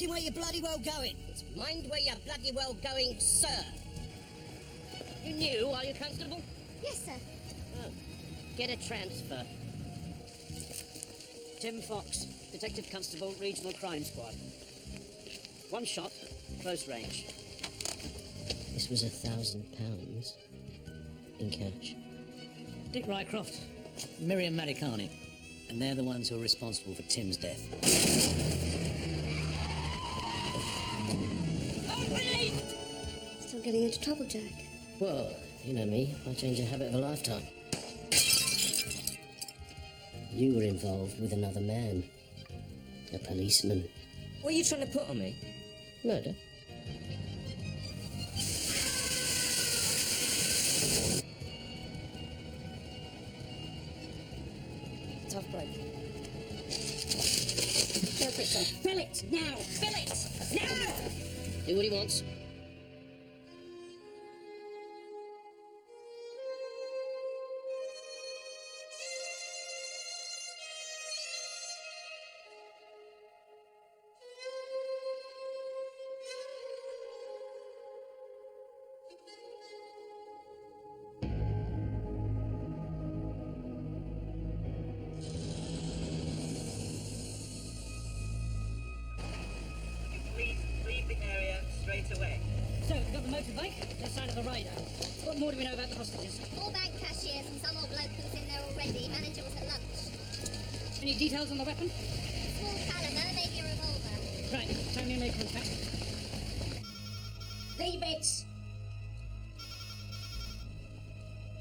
minding where you're bloody well going. It's mind where you're bloody well going, sir. You new, are you, Constable? Yes, sir. Oh, get a transfer. Tim Fox, Detective Constable, Regional Crime Squad. One shot, close range. This was £1,000 in cash. Dick Rycroft, Miriam Maricani, and they're the ones who are responsible for Tim's death. Still getting into trouble, Jack. Well, you know me, I change a habit of a lifetime. You were involved with another man. A policeman. What are you trying to put on me? Murder. Tough break. Go for it, son. Fill it! Now! Fill it! Now! Do what he wants. So, we've got the motorbike, this side of the rider. What more do we know about the hostages? 4 bank cashiers and some old bloke who's in there already. Manager was at lunch. Any details on the weapon? Small caliber, maybe a revolver. Right, time you make contact. Leave it!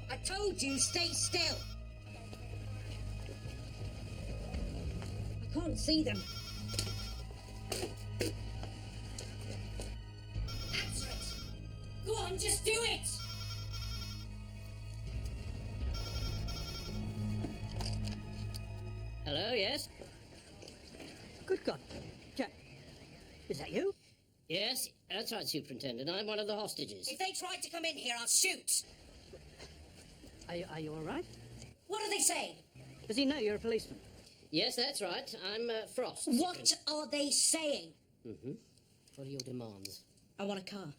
I told you, stay still! I can't see them. Answer it! Go on, just do it! Hello, yes? Good God. Jack, is that you? Yes, that's right, Superintendent. I'm one of the hostages. If they tried to come in here, I'll shoot! Are you all right? What are they saying? Does he know you're a policeman? Yes, that's right. I'm Frost. What are they saying? Mm-hmm. What are your demands? I want a car.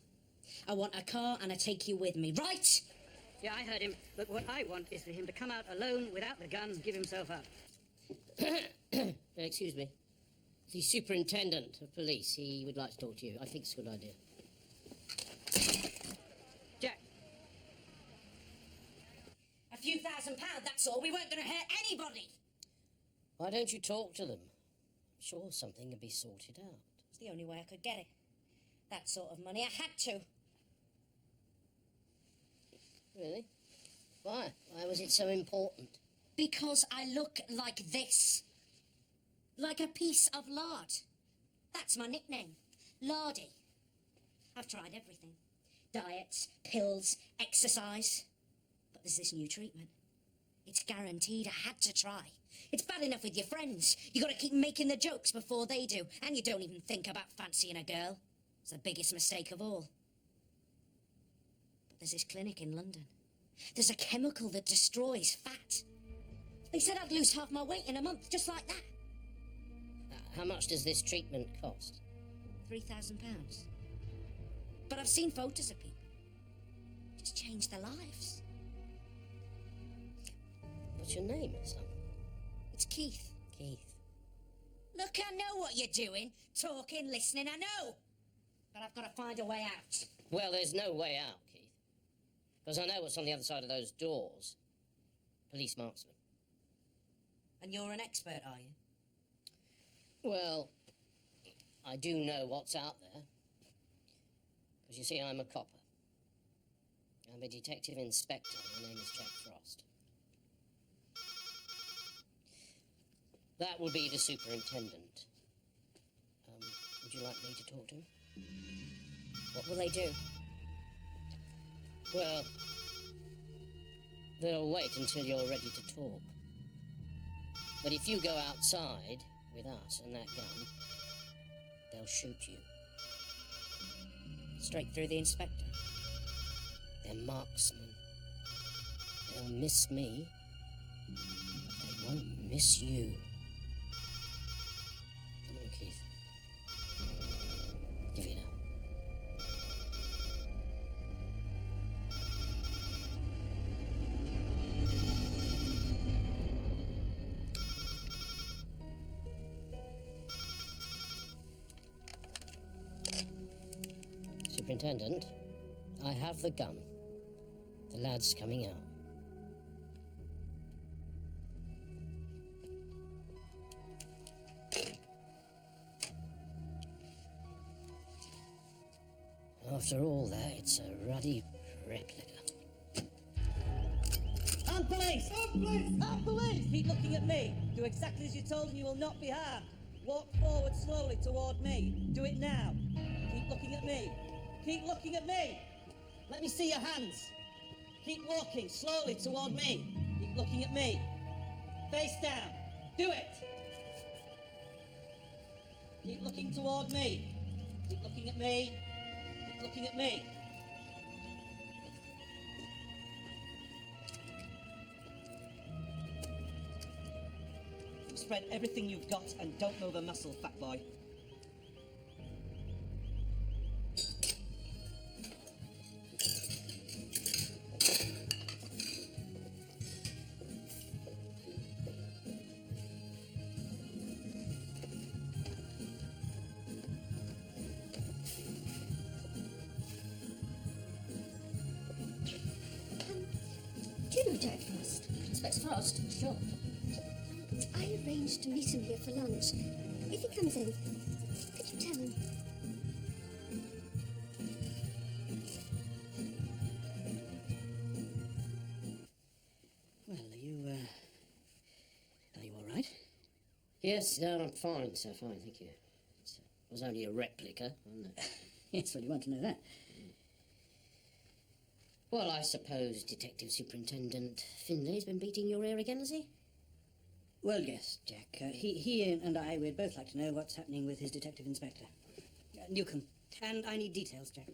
I want a car and I take you with me, right? Yeah, I heard him. But what I want is for him to come out alone without the gun and give himself up. Excuse me. The Superintendent of Police, he would like to talk to you. I think it's a good idea. Jack. A few £1,000, that's all. We weren't going to hurt anybody. Why don't you talk to them? I'm sure something can be sorted out. It's the only way I could get it. That sort of money. I had to. Really? Why? Why was it so important? Because I look like this. Like a piece of lard. That's my nickname. Lardy. I've tried everything. Diets, pills, exercise. But there's this new treatment. It's guaranteed. I had to try. It's bad enough with your friends. You gotta keep making the jokes before they do. And you don't even think about fancying a girl. It's the biggest mistake of all. But there's this clinic in London. There's a chemical that destroys fat. They said I'd lose half my weight in a month, just like that. How much does this treatment cost? £3,000. But I've seen photos of people. Just changed their lives. What's your name, son? It's Keith. Keith. Look, I know what you're doing. Talking, listening, I know. But I've got to find a way out. Well, there's no way out, Keith. Because I know what's on the other side of those doors. Police marksman. And you're an expert, are you? Well, I do know what's out there. Because you see, I'm a copper. I'm a detective inspector. My name is Jack Frost. That will be the superintendent. Would you like me to talk to him? What will they do? Well, they'll wait until you're ready to talk. But if you go outside with us and that gun, they'll shoot you. Straight through the inspector. They're marksmen. They'll miss me, but they won't miss you. Come on, Keith. Superintendent, I have the gun. The lad's coming out. After all that, it's a ruddy replica. I'm police! I'm police! I'm police! Keep looking at me. Do exactly as you're told and you will not be harmed. Walk forward slowly toward me. Do it now. Keep looking at me. Keep looking at me. Let me see your hands. Keep walking slowly toward me. Keep looking at me. Face down. Do it. Keep looking toward me. Keep looking at me. Keep looking at me. Spread everything you've got and don't move a muscle, fat boy. Do you know Jack Frost? Inspector Frost? Sure. I arranged to meet him here for lunch. If he comes in, could you tell him? Well, are you all right? Yes, no, I'm fine, sir, fine, thank you. It was only a replica, wasn't it? Yes, well, you want to know that. Well, I suppose Detective Superintendent Finley's been beating your ear again, has he? Well, yes, Jack. He and I would both like to know what's happening with his detective inspector, Newcomb. And I need details, Jack.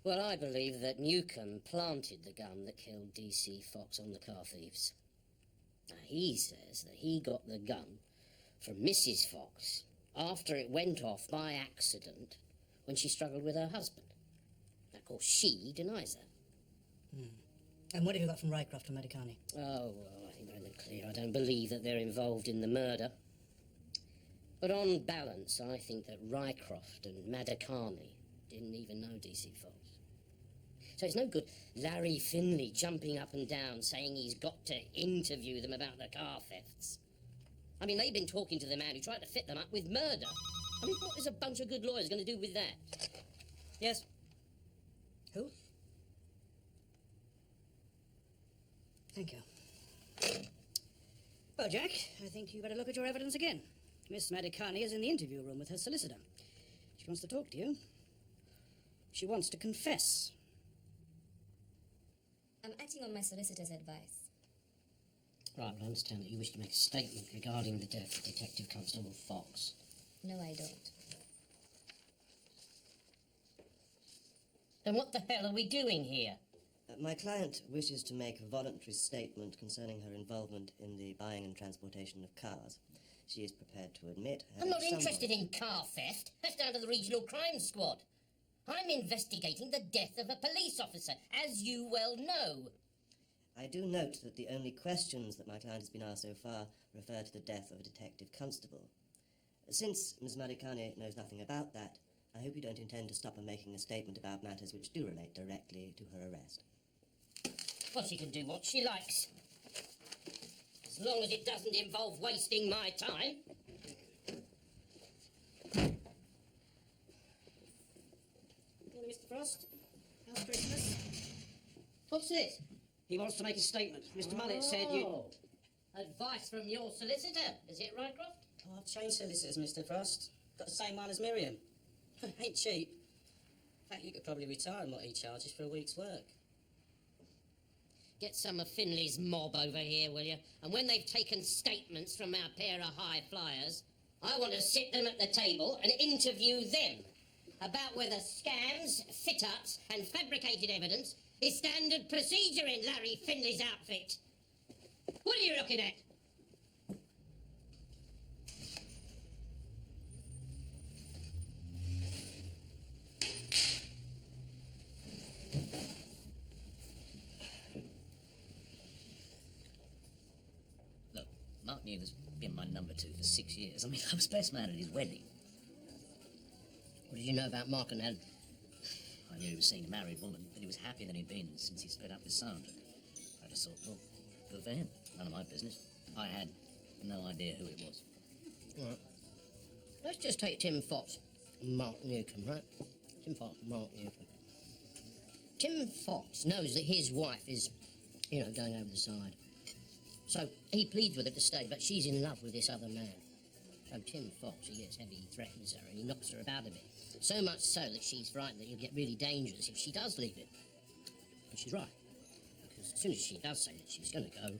Well, I believe that Newcomb planted the gun that killed DC Fox on the car thieves. Now, he says that he got the gun from Mrs. Fox after it went off by accident when she struggled with her husband. Of course, she denies that. And what have you got from Rycroft and Medicani? Oh, well, I think they're in the clear. I don't believe that they're involved in the murder. But on balance, I think that Rycroft and Madakani didn't even know DC Fox. So it's no good Larry Finley jumping up and down saying he's got to interview them about the car thefts. I mean, they've been talking to the man who tried to fit them up with murder. I mean, what is a bunch of good lawyers going to do with that? Yes. Who? Thank you. Well, Jack, I think you better look at your evidence again. Miss Madikani is in the interview room with her solicitor. She wants to talk to you. She wants to confess. I'm acting on my solicitor's advice. Right, I understand that you wish to make a statement regarding the death of Detective Constable Fox. No, I don't. Then what the hell are we doing here? My client wishes to make a voluntary statement concerning her involvement in the buying and transportation of cars. She is prepared to admit... I'm not interested in car theft. That's down to the Regional Crime Squad. I'm investigating the death of a police officer, as you well know. I do note that the only questions that my client has been asked so far refer to the death of a detective constable. Since Ms. Madikani knows nothing about that, I hope you don't intend to stop her making a statement about matters which do relate directly to her arrest. Well, she can do what she likes. As long as it doesn't involve wasting my time. Morning, Mr. Frost. How's Christmas? What's this? He wants to make a statement. Mr. Mullet said you... Oh, advice from your solicitor. Is it right, Croft? Oh, I've changed solicitors, Mr. Frost. Got the same one as Miriam. Ain't cheap. In fact, you could probably retire on what he charges for a week's work. Get some of Finley's mob over here, will you? And when they've taken statements from our pair of high flyers, I want to sit them at the table and interview them about whether scams, fit-ups and fabricated evidence is standard procedure in Larry Finley's outfit. What are you looking at? Look, Mark Newman's been my number two for 6 years. I mean, I was best man at his wedding. What did you know about Mark and Helen? I knew he was seeing a married woman, that he was happier than he'd been since he split up with Sandra. I just thought, well, good for him. None of my business. I had no idea who it was. All right. Let's just take Tim Fox and Mark Newcomb, right? Tim Fox and Mark Newcomb. Tim Fox knows that his wife is, going over the side. So he pleads with her to stay, but she's in love with this other man. So Tim Fox, he gets heavy, he threatens her, and he knocks her about a bit. So much so that she's frightened that he'll get really dangerous if she does leave him. And she's right. Because as soon as she does say that she's going to go,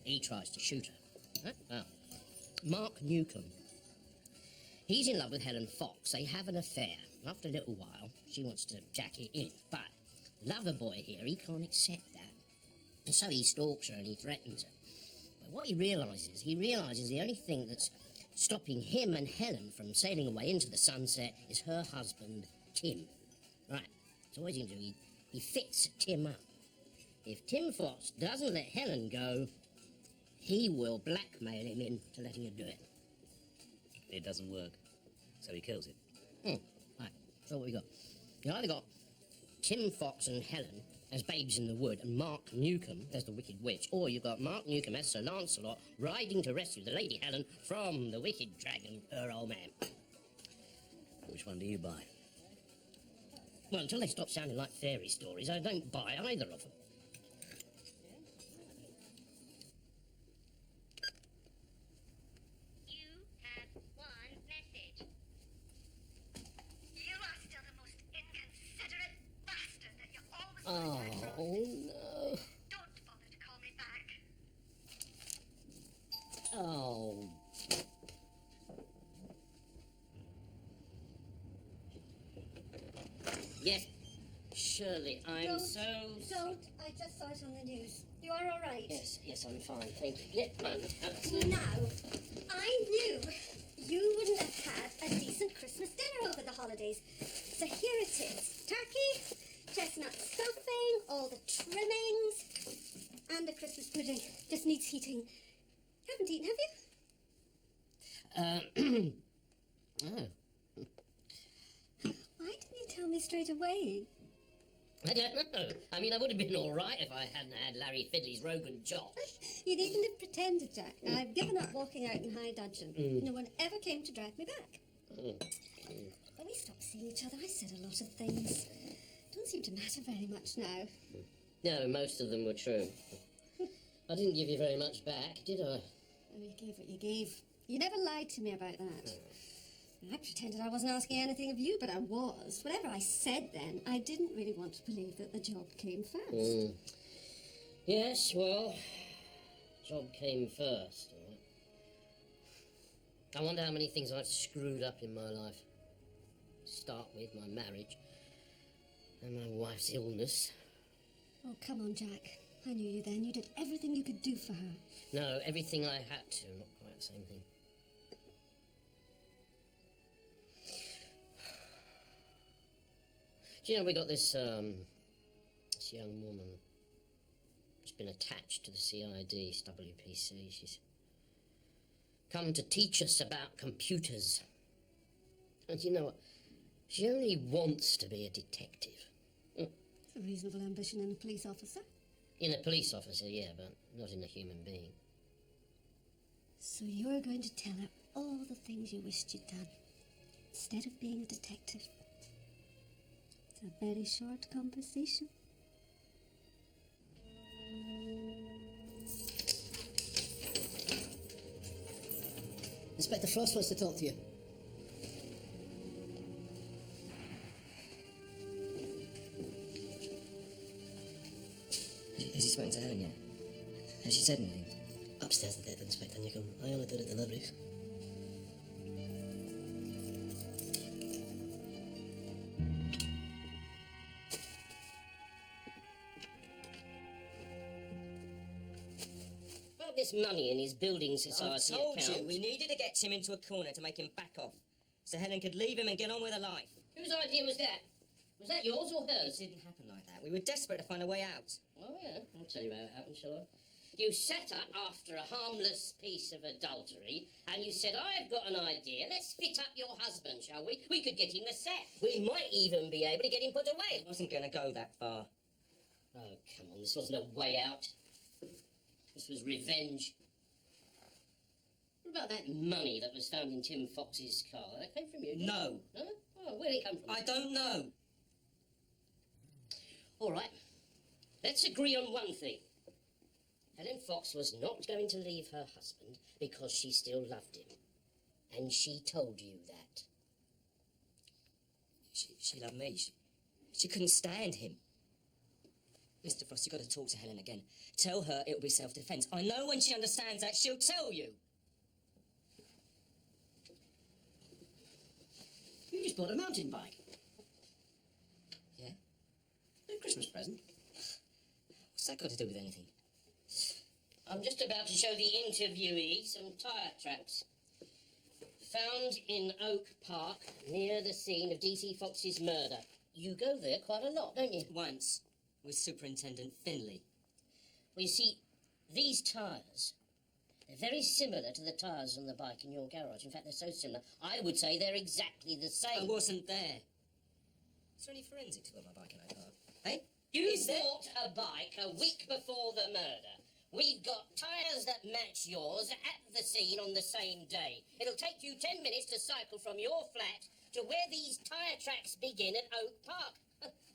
he tries to shoot her. Right? Now, Mark Newcomb. He's in love with Helen Fox. They have an affair. After a little while, she wants to jack it in. But the lover boy here, he can't accept that. And so he stalks her and he threatens her. But what he realises the only thing that's stopping him and Helen from sailing away into the sunset is her husband, Tim. Right. So what he's going to do, he fits Tim up. If Tim Fox doesn't let Helen go, he will blackmail him into letting her do it. It doesn't work, so he kills it. Right. So what we got? You either got Tim Fox and Helen as babes in the wood, and Mark Newcomb as the Wicked Witch, or you've got Mark Newcomb as Sir Lancelot riding to rescue the Lady Helen from the wicked dragon, her old man. Which one do you buy? Well, until they stop sounding like fairy stories, I don't buy either of them. You have one message. You are still the most inconsiderate bastard that you always wanted to Oh, no. Don't bother to call me back. Oh. Yes, Shirley, I'm Don't. I just saw it on the news. You are all right? Yes, I'm fine, thank you. Yeah, I'm absolutely... Now, I knew you wouldn't have had a decent Christmas dinner over the holidays. So here it is. Turkey, chestnut stuffing, all the trimmings, and the Christmas pudding. Just needs heating. Haven't eaten, have you? Oh. Why didn't you tell me straight away? I don't know. I mean, I would have been all right if I hadn't had Larry Fiddley's Rogan Josh. You needn't have pretended, Jack. I've given up walking out in high dudgeon. No one ever came to drag me back. When we stopped seeing each other, I said a lot of things. Don't seem to matter very much now. No, most of them were true. I didn't give you very much back, did I? Oh, you gave what you gave. You never lied to me about that. I pretended I wasn't asking anything of you, but I was. Whatever I said then, I didn't really want to believe that the job came first. Yes, well, job came first. All right. I wonder how many things I've screwed up in my life. Start with my marriage and my wife's illness. Oh, come on, Jack. I knew you then. You did everything you could do for her. No, everything I had to, not quite the same thing. Do you know, we got this young woman. She's been attached to the CID, WPC. She's come to teach us about computers. And you know what? She only wants to be a detective. It's a reasonable ambition in a police officer. In a police officer, yeah, but not in a human being. So you're going to tell her all the things you wished you'd done, instead of being a detective. It's a very short conversation. Inspector Frost wants to talk to you. Has he spoken to Helen yet? Has she said anything? Upstairs the dead, Inspector Newcomb. I only did the deliveries. About this money in his building society I told you, account. we needed to get Tim into a corner to make him back off, so Helen could leave him and get on with her life. Whose idea was that? Was that yours or It hers? didn't happen like that. We were desperate to find a way out. Oh, yeah. I'll tell you how it happened, shall I? You sat up after a harmless piece of adultery and you said, I've got an idea. Let's fit up your husband, shall we? We could get him a sack. We might even be able to get him put away. I wasn't going to go that far. Oh, come on, this wasn't a way out. This was revenge. What about that money that was found in Tim Fox's car? That came from you? No. No? Oh, where did it come from? I don't know. All right. Let's agree on one thing. Helen Fox was not going to leave her husband because she still loved him. And she told you that. She loved me. She couldn't stand him. Mr. Frost, you've got to talk to Helen again. Tell her it'll be self-defence. I know when she understands that, she'll tell you. You just bought a mountain bike. Yeah? A Christmas present. What's that got to do with anything? I'm just about to show the interviewee some tyre tracks. Found in Oak Park, near the scene of D.C. Fox's murder. You go there quite a lot, don't you? Once, with Superintendent Finlay. Well, you see, these tyres, they're very similar to the tyres on the bike in your garage. In fact, they're so similar, I would say they're exactly the same. I wasn't there. Is there any forensics about my bike in Oak Park? Hey? You Is there? bought a bike a week before the murder. We've got tyres that match yours at the scene on the same day. It'll take you 10 minutes to cycle from your flat to where these tyre tracks begin at Oak Park.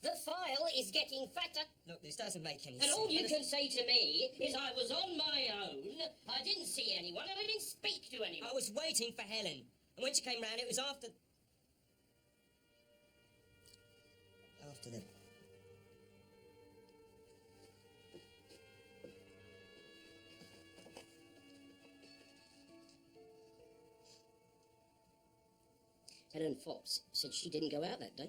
The file is getting fatter. Look, this doesn't make any And sense. all you can say to me is I was on my own, I didn't see anyone, and I didn't speak to anyone. I was waiting for Helen. And when she came round, it was after... After the... Helen Fox said she didn't go out that day.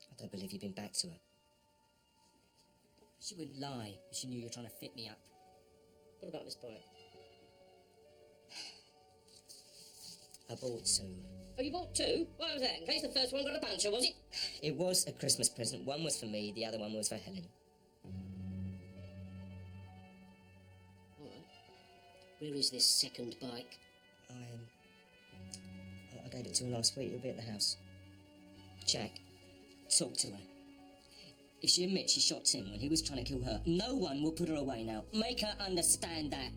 I don't believe you've been back to her. She would lie if she knew you were trying to fit me up. What about this bike? I bought two. Oh, you bought two? Why was that? In case the first one got a puncture, was it? It was a Christmas present. One was for me, the other one was for Helen. All right. Where is this second bike? I gave it to her last week. It'll be at the house. Jack, talk to her. If she admits she shot Tim when he was trying to kill her, no one will put her away now. Make her understand that.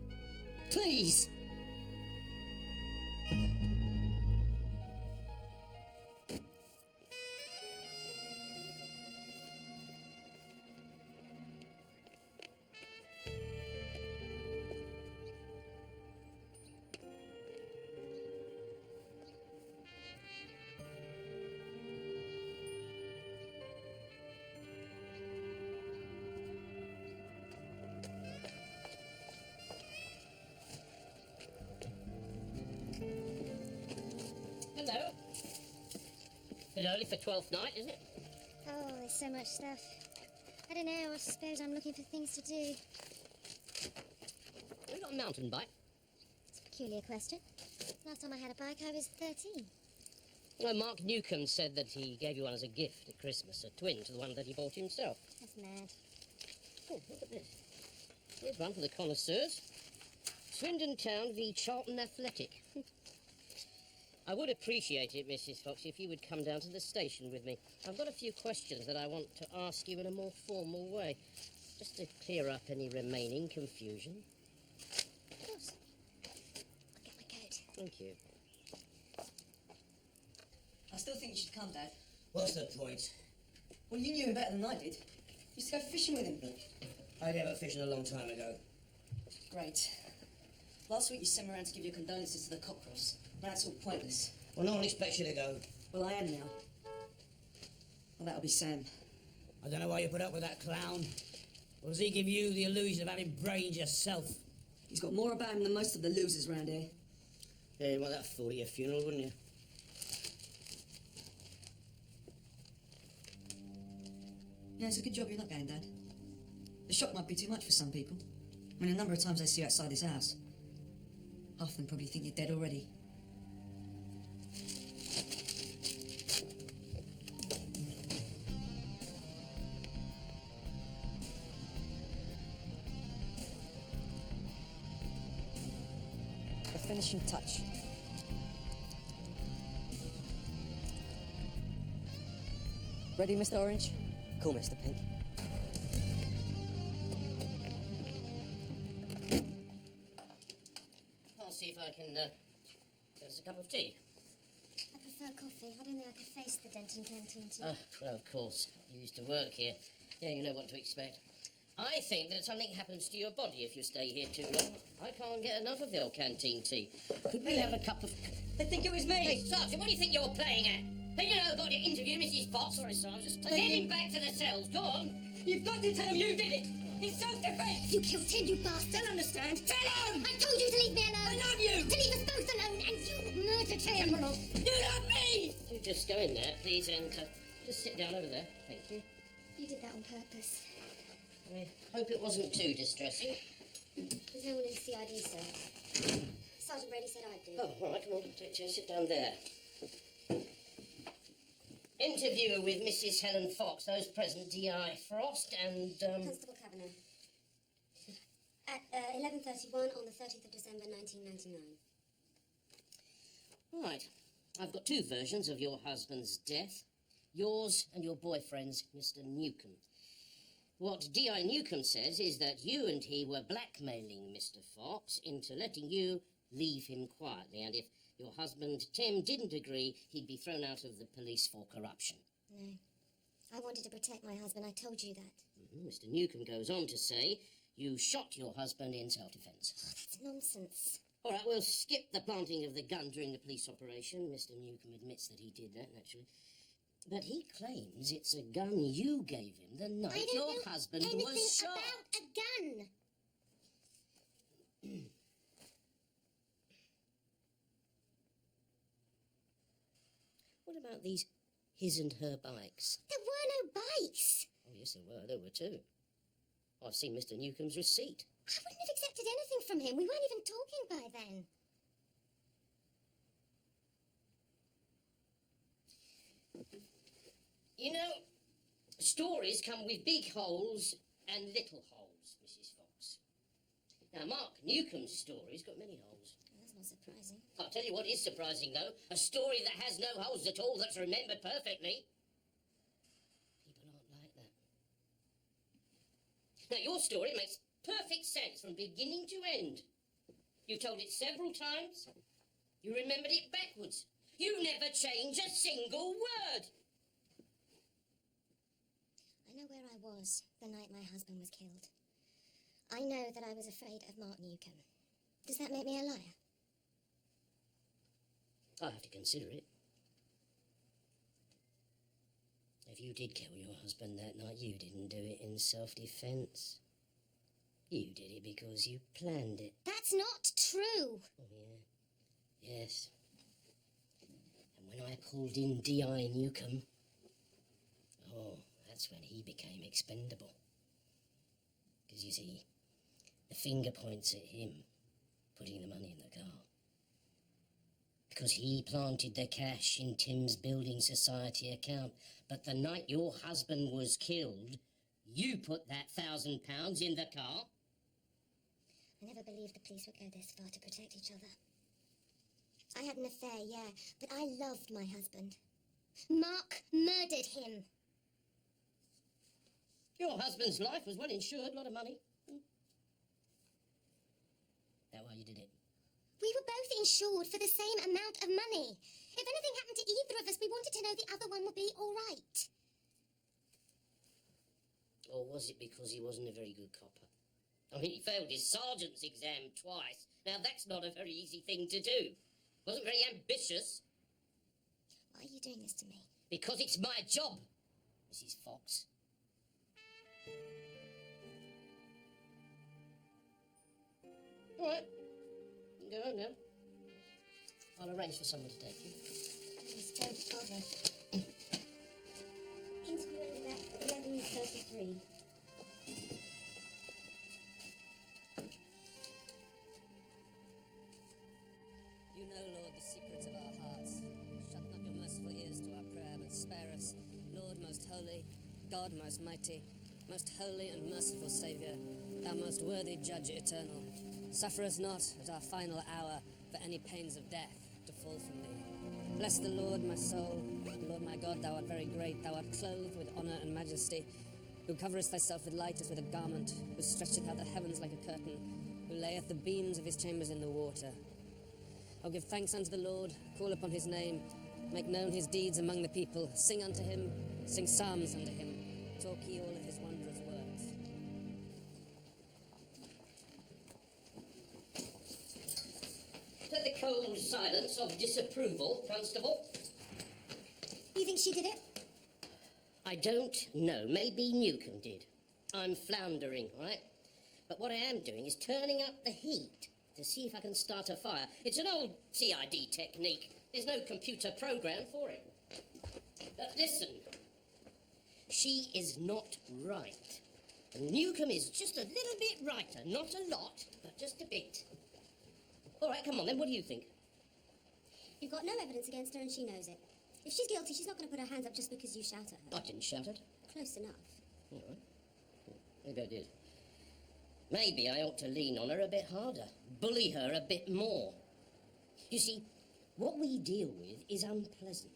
Please! Hello. Bit early for 12th night, isn't it? Oh, there's so much stuff. I don't know, I suppose I'm looking for things to do. Have you got a mountain bike? It's a peculiar question. Last time I had a bike, I was 13. Well, Mark Newcomb said that he gave you one as a gift at Christmas, a twin to the one that he bought himself. That's mad. Oh, look at this. Here's one for the connoisseurs. Swindon Town v Charlton Athletic. I would appreciate it, Mrs. Fox, if you would come down to the station with me. I've got a few questions that I want to ask you in a more formal way, just to clear up any remaining confusion. Of course. I'll get my coat. Thank you. I still think you should come, Dad. What's the point? Well, you knew him better than I did. Used to go fishing with him. I gave up fishing a long time ago. Great. Last week you sent me around to give your condolences to the Cockcross. Now it's all pointless. Well, no one expects you to go. Well, I am now. Well, that'll be Sam. I don't know why you put up with that clown. Or does he give you the illusion of having brains yourself? He's got more about him than most of the losers round here. Yeah, you'd want that fool at your funeral, wouldn't you? Yeah, it's a good job you're not going, Dad. The shock might be too much for some people. I mean, a number of times I see you outside this house. Half of them probably think you're dead already. finishing touch. Ready, Mr. Orange? Cool, Mr. Pink. I'll see if I can get us a cup of tea. I prefer coffee. I don't think I could face the Denton canteen tea. Well, of course. You used to work here. Yeah, you know what to expect. I think that something happens to your body if you stay here too long. I can't get enough of your canteen tea. Could we have a cup of... They think it was me! Hey, Sergeant, what do you think you're playing at? Hey, you know, I've got to interview Mrs. Fox. Sorry, sir, I was just... Get him back to the cells, go on. You've got to tell him you did it! It's self-defense! You killed him, you bastard! Don't understand! Tell him! I told you to leave me alone! I love you! To leave us both alone, and you murdered him! You love me! You just go in there, please, and just sit down over there. Thank you. You did that on purpose. I hope it wasn't too distressing. There's no one in CID, sir. Sergeant Brady said I'd do. Oh, all right, come on, take a chair, sit down there. Interview with Mrs. Helen Fox, those present D.I. Frost and, Constable Kavanagh. At 11:31 on the 30th of December, 1999. Right. I've got two versions of your husband's death. Yours and your boyfriend's, Mr. Newcomb. What D.I. Newcomb says is that you and he were blackmailing Mr. Fox into letting you leave him quietly, and if your husband, Tim, didn't agree, he'd be thrown out of the police for corruption. No. I wanted to protect my husband. I told you that. Mr. Newcomb goes on to say you shot your husband in self-defense. Oh, that's nonsense. All right, we'll skip the planting of the gun during the police operation. Mr. Newcomb admits that he did that, naturally. But he claims it's a gun you gave him the night your husband was shot. About a gun. What about these his and her bikes? There were no bikes. Oh, yes, there were. There were two. I've seen Mr. Newcomb's receipt. I wouldn't have accepted anything from him. We weren't even talking by then. You know, stories come with big holes and little holes, Mrs. Fox. Now, Mark Newcomb's story's got many holes. That's not surprising. I'll tell you what is surprising, though. A story that has no holes at all, that's remembered perfectly. People aren't like that. Now, your story makes perfect sense from beginning to end. You told it several times. You remembered it backwards. You never change a single word. I know where I was the night my husband was killed. I know that I was afraid of Mark Newcomb. Does that make me a liar? I'll have to consider it. If you did kill your husband that night, you didn't do it in self-defense. You did it because you planned it. That's not true. Oh, yeah. Yes. And when I pulled in D.I. Newcomb, that's when he became expendable. Because, you see, the finger points at him, putting the money in the car. Because he planted the cash in Tim's Building Society account. But the night your husband was killed, you put that £1,000 in the car. I never believed the police would go this far to protect each other. I had an affair, yeah, but I loved my husband. Mark murdered him. Your husband's life was well insured, a lot of money. That's why you did it. We were both insured for the same amount of money. If anything happened to either of us, we wanted to know the other one would be all right. Or was it because he wasn't a very good copper? I mean, he failed his sergeant's exam twice. Now, that's not a very easy thing to do. Wasn't very ambitious. Why are you doing this to me? Because it's my job, Mrs. Fox. All right. You can go home now. I'll arrange for someone to take you. Please don't bother. Interview ended at 11:33. You know, Lord, the secrets of our hearts. Shut not your merciful ears to our prayer, but spare us. Lord, most holy, God, most mighty, most holy and merciful Saviour, thou most worthy Judge eternal. Suffer us not at our final hour for any pains of death to fall from thee. Bless the Lord, my soul. The Lord my God, thou art very great. Thou art clothed with honour and majesty, who coverest thyself with light as with a garment, who stretcheth out the heavens like a curtain, who layeth the beams of his chambers in the water. O give thanks unto the Lord, call upon his name, make known his deeds among the people, sing unto him, sing psalms unto him, talk ye all of his wondrous words. To the cold silence of disapproval, Constable. You think she did it? I don't know. Maybe Newcomb did. I'm floundering, right? But what I am doing is turning up the heat to see if I can start a fire. It's an old CID technique. There's no computer program for it. But listen, she is not right. And Newcomb is just a little bit righter. Not a lot, but just a bit. All right, come on then, what do you think? You've got no evidence against her and she knows it. If she's guilty, she's not going to put her hands up just because you shout at her. I didn't shout at her. Close enough. All right. Maybe I did. Maybe I ought to lean on her a bit harder. Bully her a bit more. You see, what we deal with is unpleasant.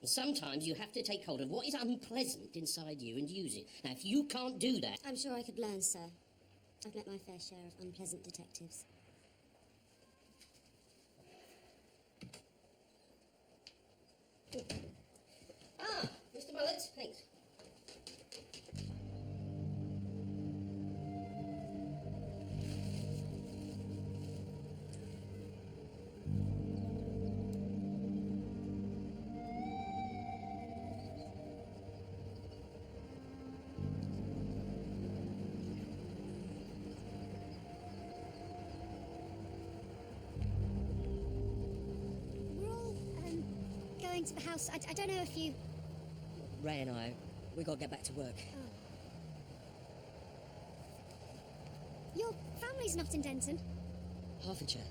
And sometimes you have to take hold of what is unpleasant inside you and use it. Now, if you can't do that... I'm sure I could learn, sir. I've met my fair share of unpleasant detectives. Ah, Mr. Mullet, thanks. We're all, going to the house. I don't know if you... Ray and I, we got to get back to work. Your family's not in Denton. Hertfordshire.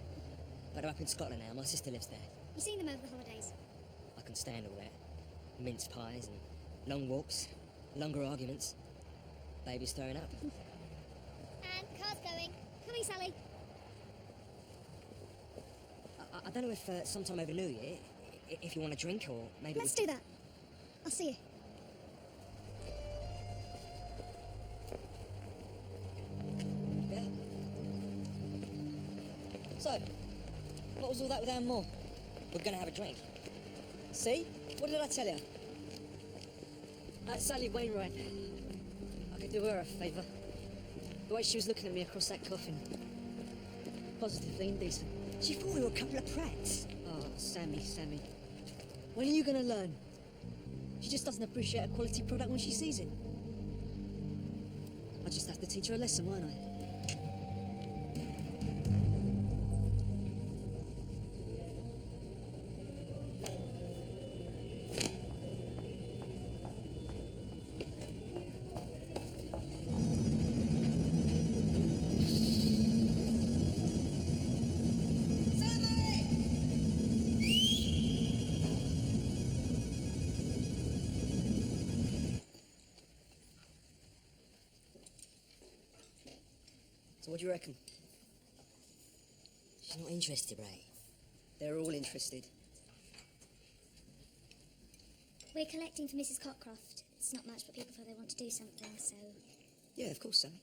But I'm up in Scotland now. My sister lives there. You've seen them over the holidays. I can stand all that. Mince pies and long walks, longer arguments. Babies throwing up. And car's going. Coming, Sally. I don't know if sometime over New Year, if you want a drink or maybe... Let's do that. I'll see you. Yeah. So, what was all that with Anne Moore? We're going to have a drink. See? What did I tell you? That's Sally Wainwright. I could do her a favour. The way she was looking at me across that coffin. Positively indecent. She thought we were a couple of prats. Oh, Sammy. When are you going to learn? She just doesn't appreciate a quality product when she sees it. I just have to teach her a lesson, won't I? So what do you reckon? She's not interested, Ray. They're all interested. We're collecting for Mrs. Cockcroft. It's not much, but people feel they want to do something, so... Yeah, of course, Sally.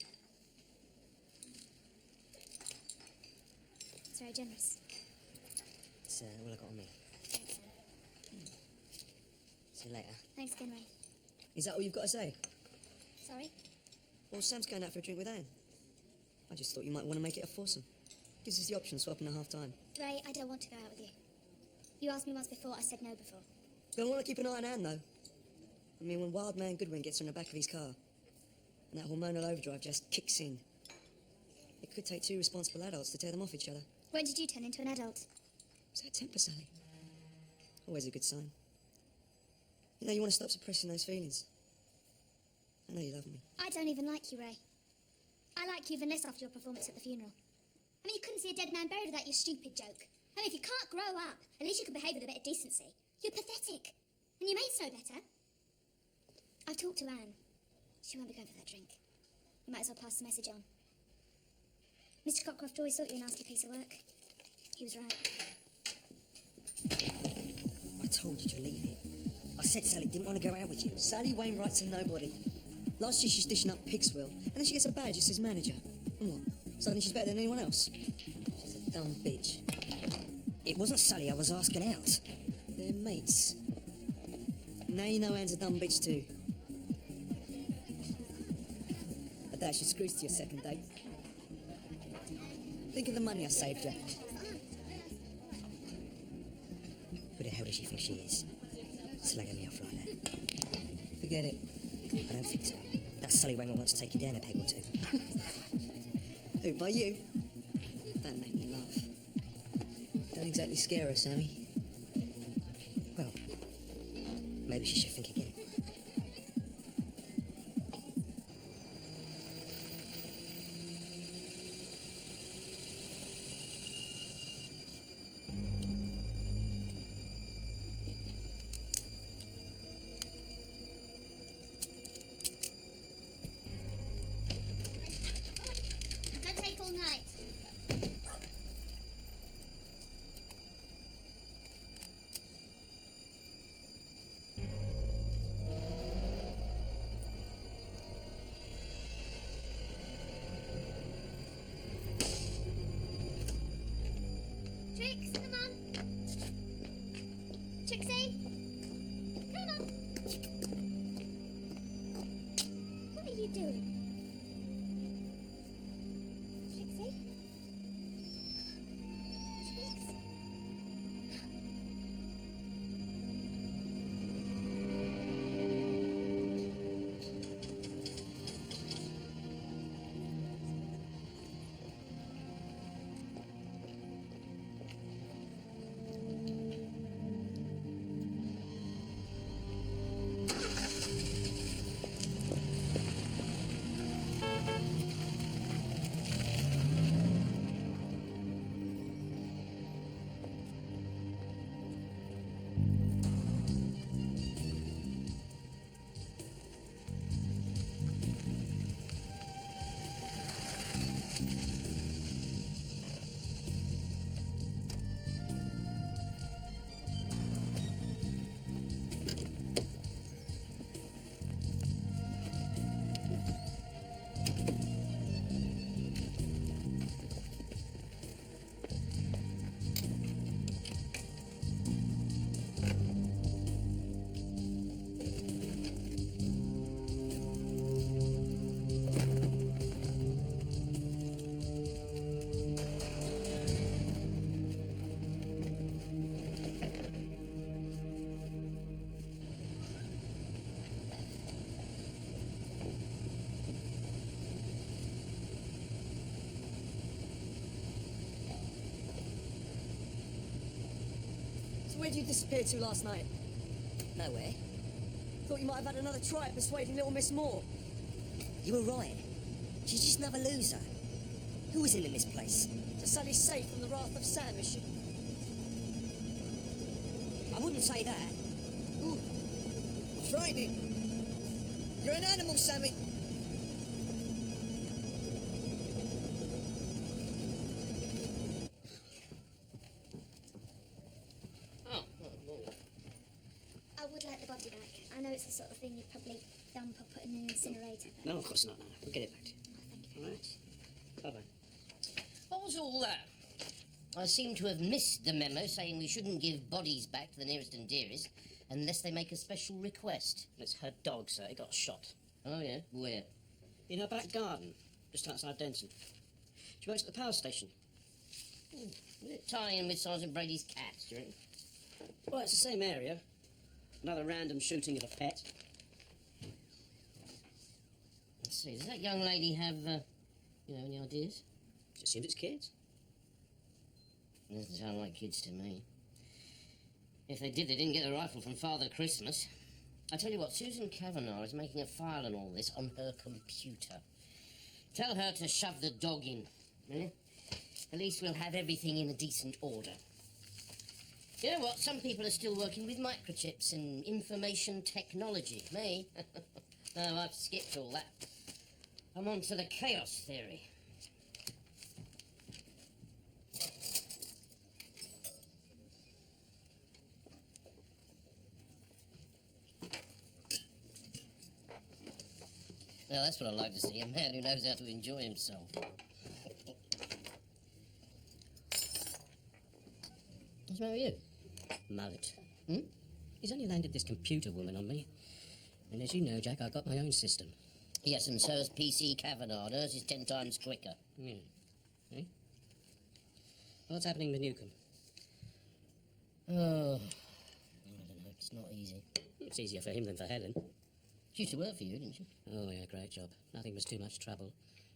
It's very generous. It's all I got on me. Thanks, Sam. See you later. Thanks again, Ray. Is that all you've got to say? Sorry? Well, Sam's going out for a drink with Anne. I just thought you might want to make it a foursome. Gives us the option of swapping at half-time. Ray, I don't want to go out with you. You asked me once before, I said no before. Don't want to keep an eye on Anne, though. I mean, when Wild Man Goodwin gets on the back of his car, and that hormonal overdrive just kicks in, it could take two responsible adults to tear them off each other. When did you turn into an adult? Is that temper, Sally? Always a good sign. You know, you want to stop suppressing those feelings. I know you love me. I don't even like you, Ray. I like you even less after your performance at the funeral. I mean, you couldn't see a dead man buried without your stupid joke. I mean, if you can't grow up, at least you can behave with a bit of decency. You're pathetic. And your mates know better. I've talked to Anne. She won't be going for that drink. You might as well pass the message on. Mr. Cockcroft always thought you a nasty piece of work. He was right. I told you to leave it. I said Sally didn't want to go out with you. Sally Wainwright's a nobody. Last year she's dishing up pig's will, and then she gets a badge that says manager. And what? Suddenly she's better than anyone else? She's a dumb bitch. It wasn't Sally I was asking out. They're mates. Now you know Anne's a dumb bitch too. I doubt she screws to your second date. Think of the money I saved you. Who the hell does she think she is? Slagging me off like that. Forget it. I don't think so. That Sully Wanger wants to take you down a peg or two. Who, by you? Don't make me laugh. Don't exactly scare her, Sammy. Well, maybe she should think again. Can't take all night. Trix, come on. Trixie, come on. What are you doing? Trixie? Trix? So where did you disappear to last night? Nowhere. Thought you might have had another try at persuading little Miss Moore. You were right. She's just another loser. Who was in this place? So Sally's safe from the wrath of Sam, is she? I wouldn't say that. Ooh, frightening. You're an animal, Sammy. Oh, Lord. I would like the body back. I know it's the sort of thing you'd probably dump or put in an incinerator. But No, of course not. No, we'll get it back to you. thank you All very right. much. Bye-bye. What was all that? I seem to have missed the memo saying we shouldn't give bodies back to the nearest and dearest unless they make a special request. It's her dog, sir. It got shot. Oh, yeah? Where? In her back garden, just outside Denton. She works at the power station. Will it tie in with Sergeant Brady's cats, do you reckon? Well, it's the same area. Another random shooting of a pet. Let's see, does that young lady have, any ideas? She assumes it's kids. Doesn't sound like kids to me. If they did, they didn't get a rifle from Father Christmas. I tell you what, Susan Kavanagh is making a file on all this on her computer. Tell her to shove the dog in, eh? At least we'll have everything in a decent order. You know what? Some people are still working with microchips and information technology. Me? No, I've skipped all that. I'm on to the chaos theory. Well, that's what I like to see, a man who knows how to enjoy himself. What's the matter with you? Mullet. Hmm? He's only landed this computer woman on me. And as you know, Jack, I've got my own system. Yes, and so is PC Kavanagh. Hers is 10 times quicker. Yeah. Eh? What's happening with Newcomb? Oh, I don't know. It's not easy. It's easier for him than for Helen. She used to work for you, didn't she? Oh, yeah, great job. Nothing was too much trouble.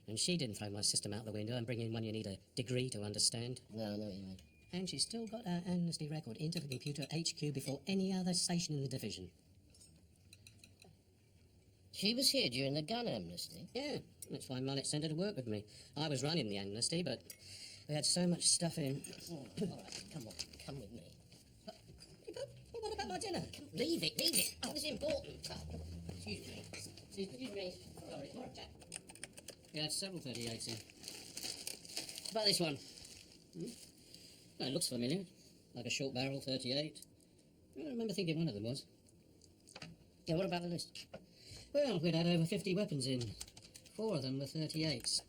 And she didn't throw my system out the window and bring in one you need a degree to understand. No, I know what you mean. And she still got her amnesty record into the computer HQ before any other station in the division. She was here during the gun amnesty? Yeah, that's why Mullet sent her to work with me. I was running the amnesty, but we had so much stuff in. Oh, all right, come on, come with me. What about my dinner? Leave it, leave it. Oh, this is important. Excuse me. Excuse me. Sorry, Jack. We had several 38s in. What about this one? Well, it looks familiar. Like a short barrel 38. I remember thinking one of them was. Yeah, what about the list? Well, we'd had over 50 weapons in. 4 of them were 38s.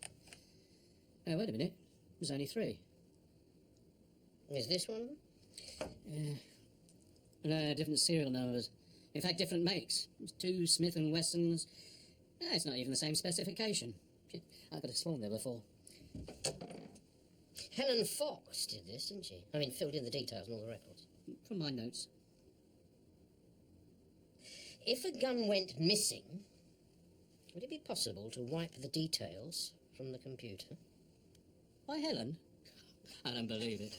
Oh, wait a minute. There's only 3. Is this one? No, different serial numbers. In fact, different makes. There's 2 Smith & Wessons. It's not even the same specification. I could have sworn there were 4. Helen Fox did this, didn't she? I mean, filled in the details and all the records. From my notes. If a gun went missing, would it be possible to wipe the details from the computer? Why, Helen? I don't believe it.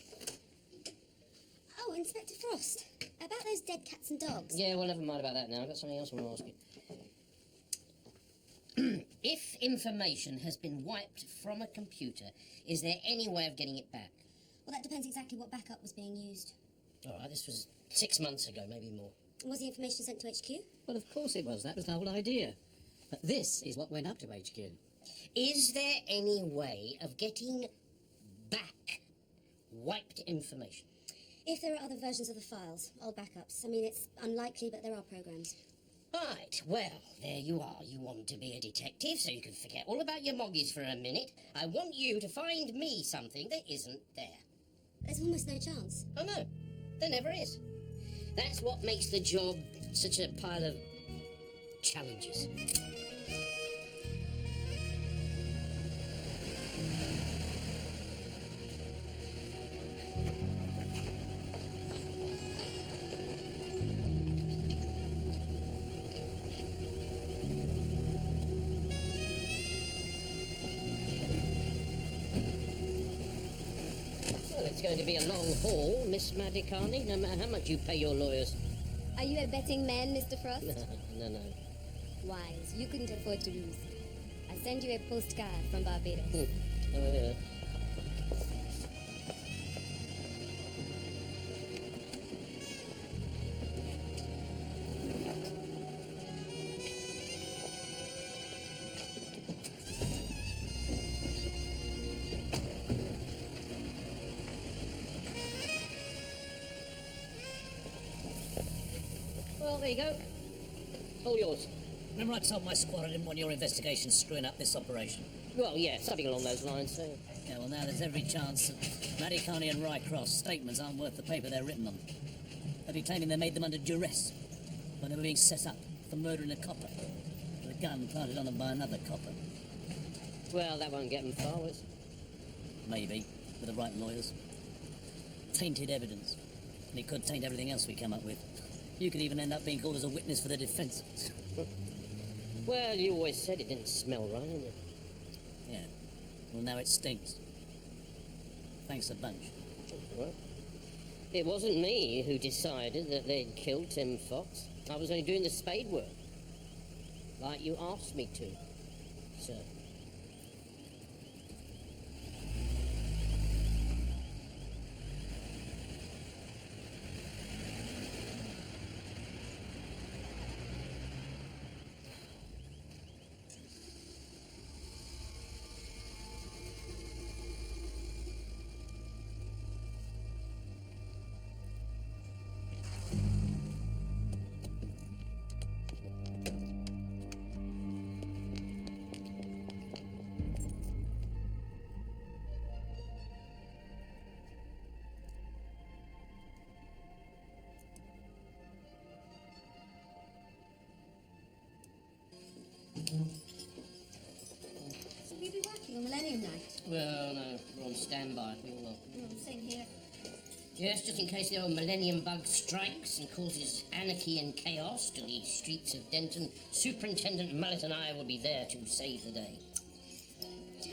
Oh, Inspector Frost. About those dead cats and dogs. Yeah, well, never mind about that now. I've got something else I want to ask you. If information has been wiped from a computer, is there any way of getting it back? Well, that depends exactly what backup was being used. All right, this was 6 months ago, maybe more. Was the information sent to HQ? Well, of course it was. That was the whole idea. But this is what went up to HQ. Is there any way of getting back wiped information? If there are other versions of the files, old backups. I mean, it's unlikely, but there are programs. Right, well, there you are. You want to be a detective, so you can forget all about your moggies for a minute. I want you to find me something that isn't there. There's almost no chance. Oh, no, there never is. That's what makes the job such a pile of challenges. Well, it's going to be a long haul, Miss Madikani, no matter how much you pay your lawyers. Are you a betting man, Mr. Frost? No. Wise, you couldn't afford to lose. I send you a postcard from Barbados. Oh, yeah. Well, there you go. All yours. Remember I told my squad I didn't want your investigation screwing up this operation? Well, yeah, something along those lines, so... Yeah, well, now there's every chance that Madikani and Rycroft's statements aren't worth the paper they're written on. They'll be claiming they made them under duress when they were being set up for murdering a copper with a gun planted on them by another copper. Well, that won't get them far, will it? Maybe, with the right lawyers. Tainted evidence. And it could taint everything else we come up with. You could even end up being called as a witness for the defence. Well, you always said it didn't smell right, didn't you? Yeah. Well, now it stinks. Thanks a bunch. Well, it wasn't me who decided that they'd killed Tim Fox. I was only doing the spade work. Like you asked me to, sir. Well, no, we're on standby. We will. Same here. Yes, just in case the old millennium bug strikes and causes anarchy and chaos to the streets of Denton, Superintendent Mallet and I will be there to save the day.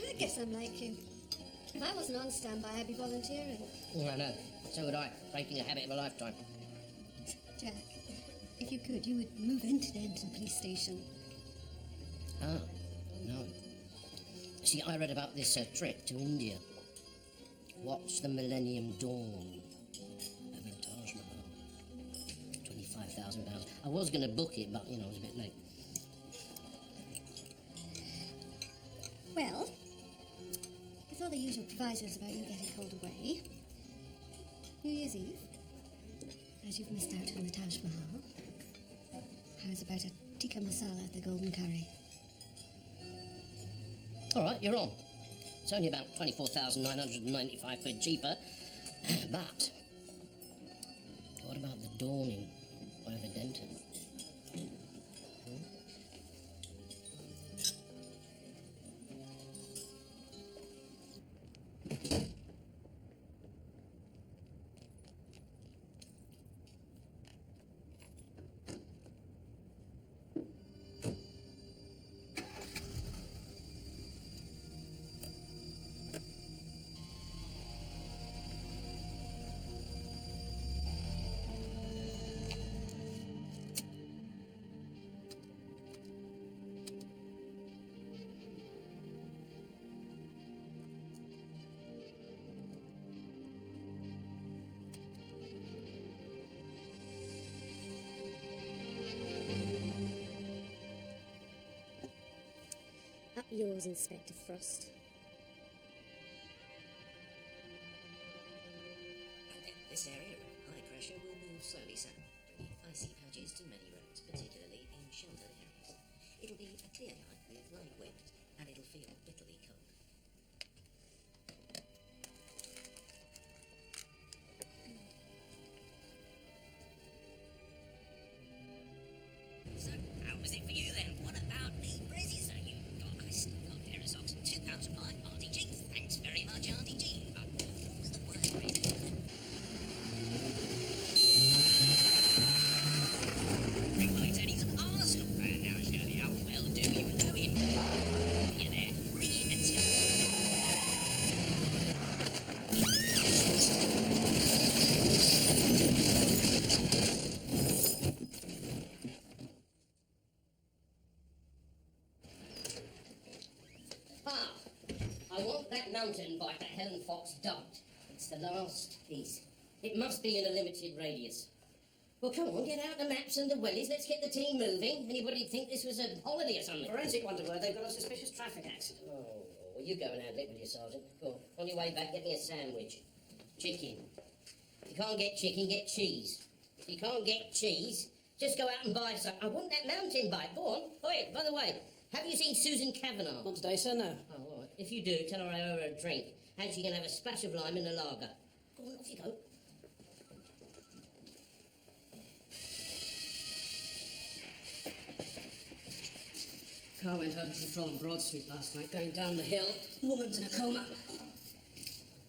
I guess I'm like you. If I wasn't on standby, I'd be volunteering. I know. So would I. Breaking a habit of a lifetime. Jack, if you could, you would move into Denton Police Station. Ah, no. See, I read about this trip to India. Watch the Millennium Dawn. Over the Taj Mahal. £25,000. I was going to book it, but, I was a bit late. Well, with all the usual provisos about you getting called away, New Year's Eve, as you've missed out on the Taj Mahal, how's about a tikka masala at the Golden Curry? All right, you're on. It's only about 24,995 quid cheaper. But what about the dawning over Denton? Up yours, Inspector Frost. This area of high pressure will move slowly south, bringing icy patches to many roads, particularly in sheltered areas. It'll be a clear night with light wind, and it'll feel bitterly cold. So, how was it for you then? What about me, Brizzy? So you got ice, got pair of socks, 2 pounds of pie, Auntie G. Thanks very much, Auntie G. But what was the worst, really? Everybody said he's an Arsenal fan now, Shirley. How well do you know him? You there? Read it. Ah, I want that mountain bike that Helen Fox dumped. It's the last piece. It must be in a limited radius. Well, come on, get out the maps and the wellies. Let's get the team moving. Anybody think this was a holiday or something? Forensic wonder word, they've got a suspicious traffic accident. Oh, well, you go and handle it with your sergeant. Go on. On your way back, get me a sandwich. Chicken. If you can't get chicken, get cheese. If you can't get cheese, just go out and buy some. I want that mountain bike. Go on. Oh, yeah, by the way, have you seen Susan Kavanagh? Not today, sir, no. Oh, all right. If you do, tell her I owe her a drink. And she can have a splash of lime in the lager. Go on, off you go. Car went over to the front on Broad Street last night, going down the hill. Woman's in a coma.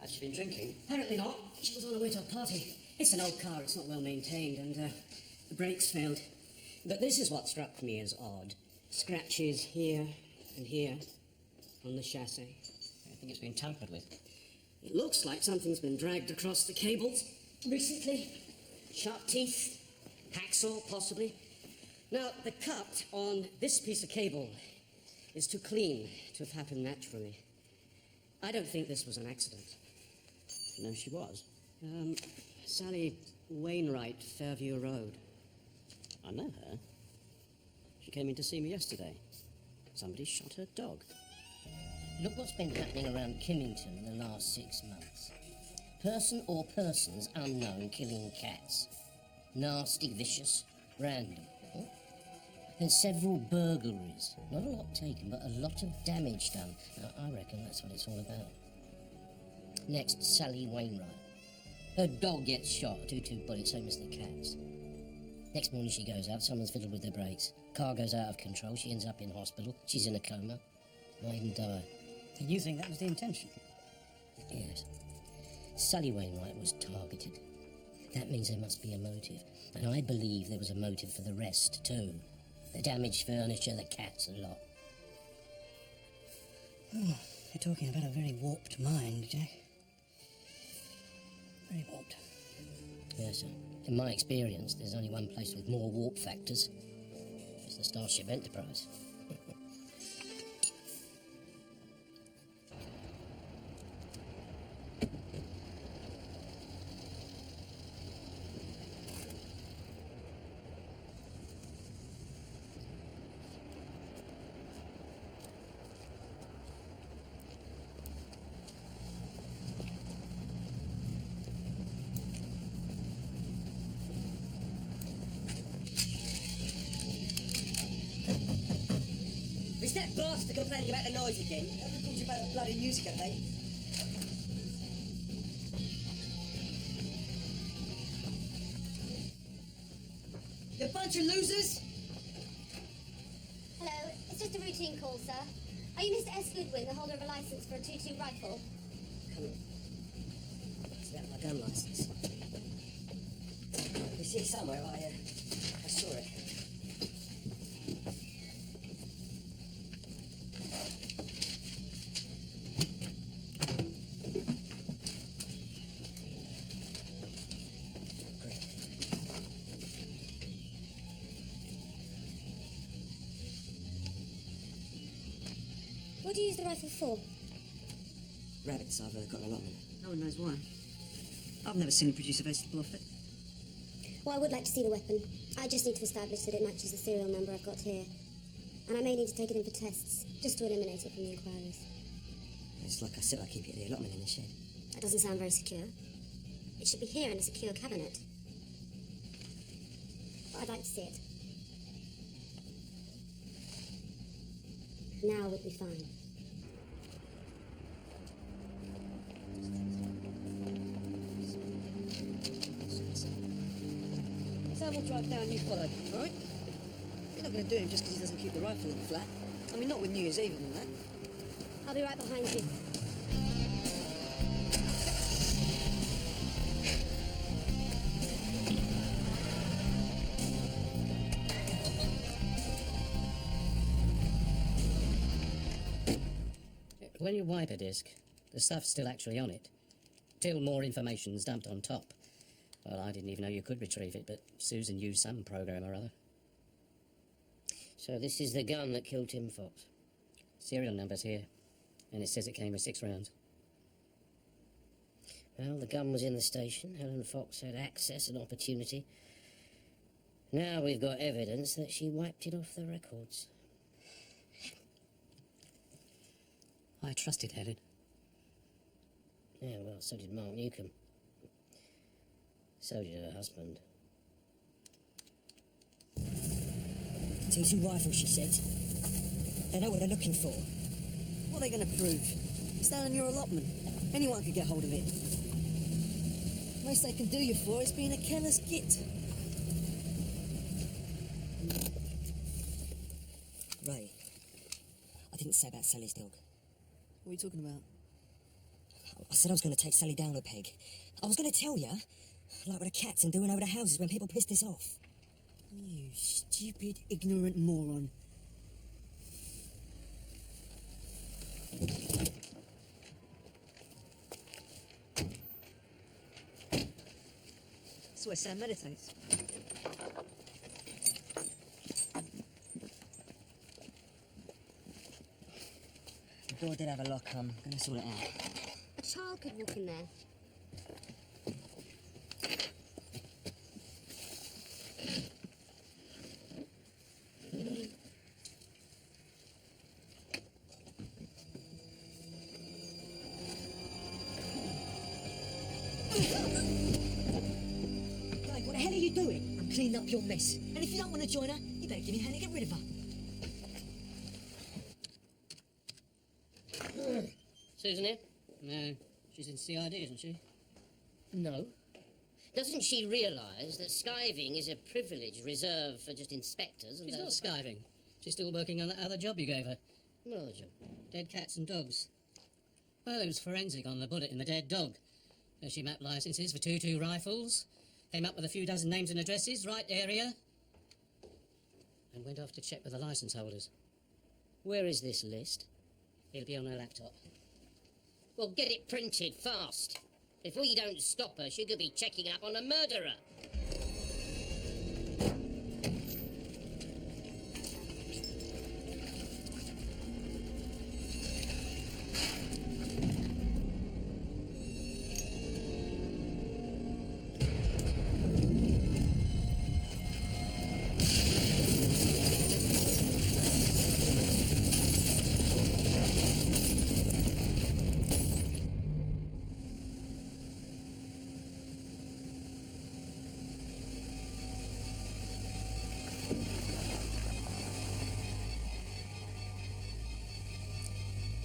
Has she been drinking? Apparently not. She was on her way to a party. It's an old car, it's not well maintained, and the brakes failed. But this is what struck me as odd. Scratches here and here on the chassis. I think it's been tampered with. It looks like something's been dragged across the cables recently. Sharp teeth, hacksaw possibly. Now, the cut on this piece of cable is too clean to have happened naturally. I don't think this was an accident. No, she was. Sally Wainwright, Fairview Road. I know her. She came in to see me yesterday. Somebody shot her dog. Look what's been happening around Killington in the last 6 months. Person or persons unknown killing cats. Nasty, vicious, random. Huh? And several burglaries. Not a lot taken, but a lot of damage done. Now, I reckon that's what it's all about. Next, Sally Wainwright. Her dog gets shot, 2 bullets, same as the cat's. Next morning she goes out, someone's fiddled with their brakes. Car goes out of control, she ends up in hospital, she's in a coma. Might even die. And you think that was the intention? Yes. Sully Wainwright was targeted. That means there must be a motive. And I believe there was a motive for the rest, too. The damaged furniture, the cats, a lot. Oh, you're talking about a very warped mind, Jack. Very warped. Yes, sir. In my experience, there's only one place with more warp factors. It's the Starship Enterprise. Is that bastard complaining about the noise again? Haven't called you about the bloody music, have they? You bunch of losers! Hello, it's just a routine call, sir. Are you Mr. S. Goodwin, the holder of a license for a 22 rifle? Come on. It's about my gun license. You see it somewhere, I saw it. What do you use the rifle for? Rabbits, I've got an allotment. No one knows why. I've never seen him produce a vegetable off it. Well, I would like to see the weapon. I just need to establish that it matches the serial number I've got here. And I may need to take it in for tests, just to eliminate it from the inquiries. It's like I said, I keep it at the allotment in the shed. That doesn't sound very secure. It should be here in a secure cabinet. But I'd like to see it. Now would be fine. Sam will drive down, you follow, all right? You're not going to do him just because he doesn't keep the rifle in the flat. I mean, not with New Year's Eve and that. I'll be right behind you. When you wipe a disk, the stuff's still actually on it, till more information's dumped on top. Well, I didn't even know you could retrieve it, but Susan used some program or other. So this is the gun that killed Tim Fox. Serial number's here, and it says it came with 6 rounds. Well, the gun was in the station. Helen Fox had access and opportunity. Now we've got evidence that she wiped it off the records. I trusted Helen. Yeah, well, so did Mark Newcomb. So did her husband. 22 rifles, she said. They know what they're looking for. What are they going to prove? It's down in your allotment. Anyone could get hold of it. Most they can do you for is being a killer's git. Ray, I didn't say about Sally's dog. What are you talking about? I said I was going to take Sally down a peg. I was going to tell you, like with the cats and doing over the houses when people pissed us off. You stupid, ignorant moron. That's where Sam meditates. The door did have a lock. I'm going to sort it out. A child could walk in there. Ray, what the hell are you doing? I'm cleaning up your mess. And if you don't want to join her, you better give me a hand to get rid of her. Susan here? No, she's in CID, isn't she? No. Doesn't she realise that skiving is a privilege reserved for just inspectors? And She's not those- skiving. She's still working on that other job you gave her. What other job? Dead cats and dogs. Well, there was forensic on the bullet in the dead dog. She mapped licenses for 2-2 rifles, came up with a few dozen names and addresses, right area, and went off to check with the licence holders. Where is this list? It'll be on her laptop. Well, get it printed fast. If we don't stop her, she could be checking up on a murderer.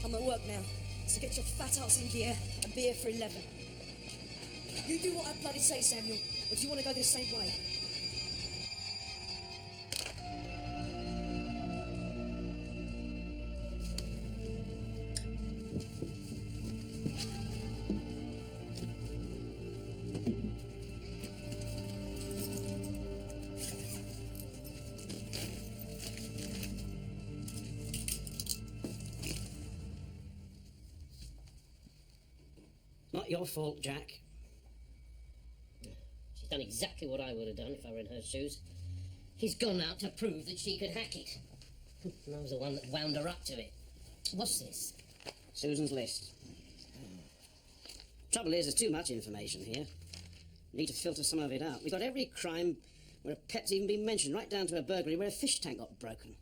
I'm at work now, so get your fat ass in gear and be here for 11. You do what I bloody say, Samuel, but you want to go the same way. Not your fault, Jack. She's done exactly what I would have done if I were in her shoes. He's gone out to prove that she could hack it. And I was the one that wound her up to it. What's this? Susan's list. Trouble is, there's too much information here. We need to filter some of it out. We've got every crime where a pet's even been mentioned, right down to a burglary where a fish tank got broken.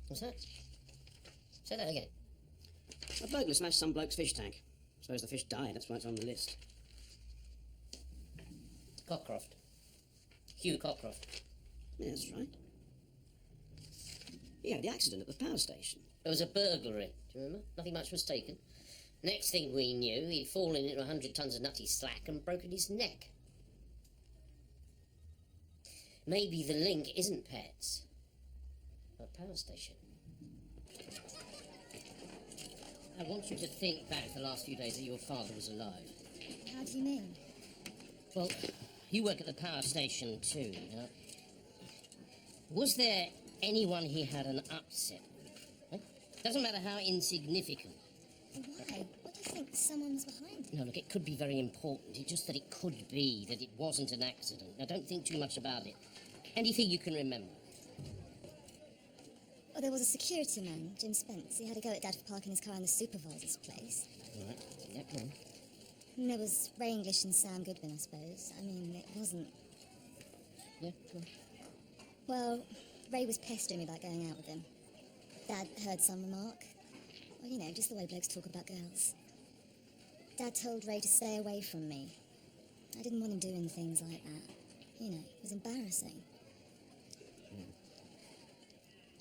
What's that? Say that again. A burglar smashed some bloke's fish tank. Suppose the fish died, that's why it's on the list. Cockcroft. Hugh Cockcroft. Yeah, that's right. He had the accident at the power station. There was a burglary, do you remember? Nothing much was taken. Next thing we knew, he'd fallen into 100 tons of nutty slack and broken his neck. Maybe the link isn't pets, but a power station. I want you to think back the last few days that your father was alive. How do you mean? Well, you work at the power station too, you know. Was there anyone he had an upset with? Doesn't matter how insignificant. Why? What do you think someone's behind? No, look, it could be very important. It's just that it could be that it wasn't an accident. Now, don't think too much about it. Anything you can remember. Well, there was a security man, Jim Spence. He had a go at Dad for parking his car in the supervisor's place. All right, yeah, go on. And there was Ray English and Sam Goodwin, I suppose. I mean, it wasn't... Yeah, go on. Well, Ray was pestering me about going out with him. Dad heard some remark. Well, you know, just the way blokes talk about girls. Dad told Ray to stay away from me. I didn't want him doing things like that. You know, it was embarrassing.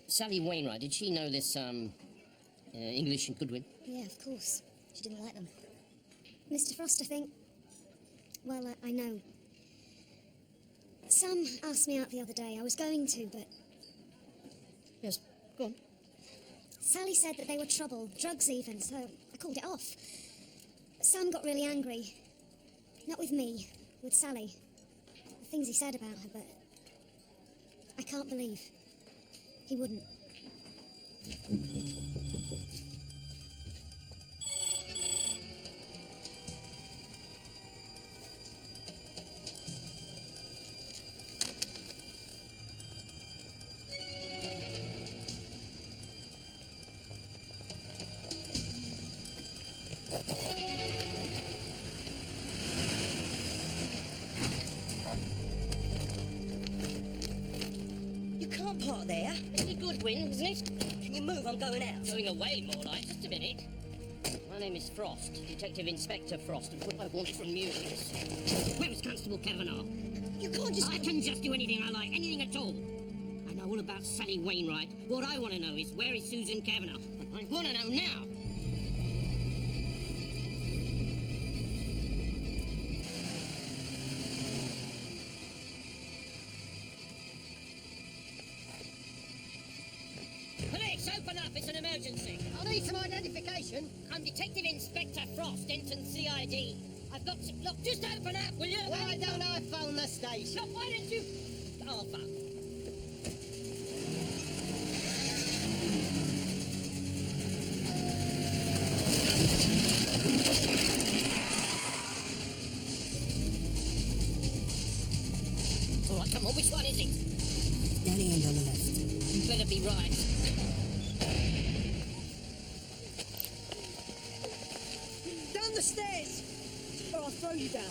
Sally Wainwright, did she know this, English and Goodwin? Yeah, of course. She didn't like them. Mr. Frost, I think... Well, I know. Sam asked me out the other day. I was going to, but... Yes, go on. Sally said that they were trouble, drugs even, so I called it off. Sam got really angry. Not with me, with Sally. The things he said about her, but... I can't believe he wouldn't. You can't park there. Mr. Goodwin, isn't it? Can you move? I'm going out. Going away, more like. Just a minute. My name is Frost, Detective Inspector Frost, and what I want from you is... Where is Constable Kavanagh? You can't just... I can just do anything I like, anything at all. I know all about Sally Wainwright. What I want to know is, where is Susan Kavanagh? I want to know now. Police, open up! It's an emergency. I need some identification. attention. I'm Detective Inspector Frost, Enton CID. I've got some... Look, just open up, will you? Why don't I phone the station? Look, why don't you... Oh, fuck. All right, come on, which one is it? Down the end on the left. You better be right. Down the stairs! Or I'll throw you down.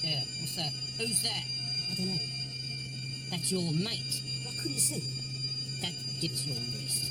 There, what's that? Who's that? I don't know. That's your mate. I couldn't see. That gives your wrist.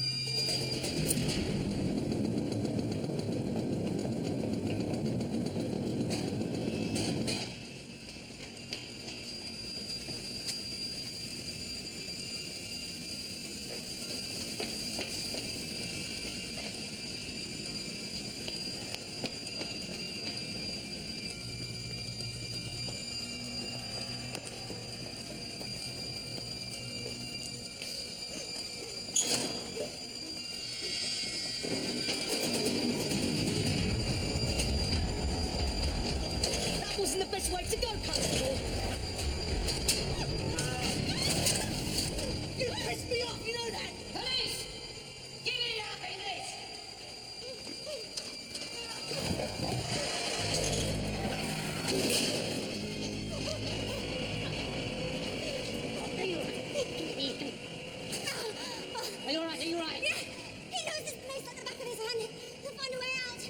That wasn't the best way to go, Constable. You pissed me off, you know that? Police! Give me up in this! Are you alright? Are you alright? Yeah, he knows this place like the back of his hand. He'll find a way out.